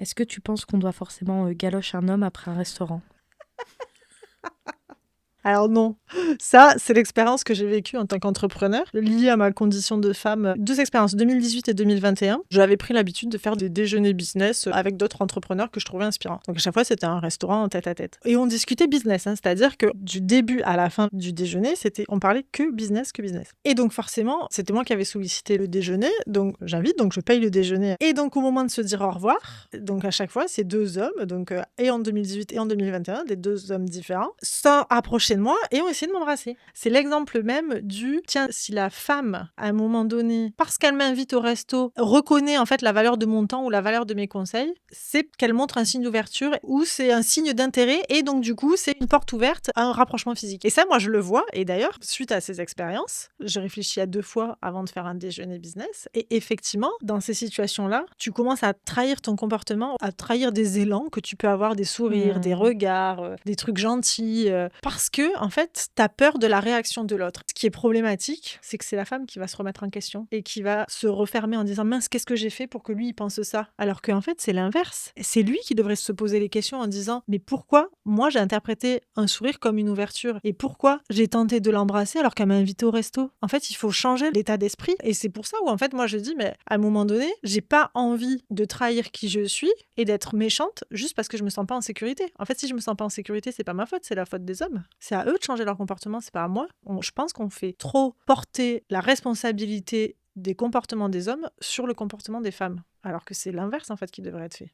Est-ce que tu penses qu'on doit forcément galoche un homme après un restaurant? Alors non, ça c'est l'expérience que j'ai vécue en tant qu'entrepreneur, liée à ma condition de femme. 2 expériences, 2018 et 2021. J'avais pris l'habitude de faire des déjeuners business avec d'autres entrepreneurs que je trouvais inspirants. Donc à chaque fois, c'était un restaurant en tête-à-tête. Et on discutait business, hein, c'est-à-dire que du début à la fin du déjeuner, on parlait que business, que business. Et donc forcément, c'était moi qui avais sollicité le déjeuner, donc j'invite, donc je paye le déjeuner. Et donc au moment de se dire au revoir, donc à chaque fois, c'est 2 hommes, donc et en 2018 et en 2021, des 2 hommes différents, sont approchés de moi et ont essayé de m'embrasser. C'est l'exemple même du tiens, si la femme, à un moment donné, parce qu'elle m'invite au resto, reconnaît en fait la valeur de mon temps ou la valeur de mes conseils, c'est qu'elle montre un signe d'ouverture ou c'est un signe d'intérêt et donc du coup, c'est une porte ouverte à un rapprochement physique. Et ça, moi, je le vois. Et d'ailleurs, suite à ces expériences, je réfléchis à 2 fois avant de faire un déjeuner business. Et effectivement, dans ces situations-là, tu commences à trahir ton comportement, à trahir des élans que tu peux avoir, des sourires, des regards, des trucs gentils, parce que en fait, tu as peur de la réaction de l'autre. Ce qui est problématique, c'est que c'est la femme qui va se remettre en question et qui va se refermer en disant mince, qu'est-ce que j'ai fait pour que lui il pense ça? Alors qu'en fait, c'est l'inverse. C'est lui qui devrait se poser les questions en disant mais pourquoi moi j'ai interprété un sourire comme une ouverture et pourquoi j'ai tenté de l'embrasser alors qu'elle m'a invité au resto? En fait, il faut changer l'état d'esprit et c'est pour ça où en fait moi je dis mais à un moment donné, j'ai pas envie de trahir qui je suis et d'être méchante juste parce que je me sens pas en sécurité. En fait, si je me sens pas en sécurité, c'est pas ma faute, c'est la faute des hommes. C'est à eux de changer leur comportement, c'est pas à moi. Je pense qu'on fait trop porter la responsabilité des comportements des hommes sur le comportement des femmes, alors que c'est l'inverse en fait qui devrait être fait.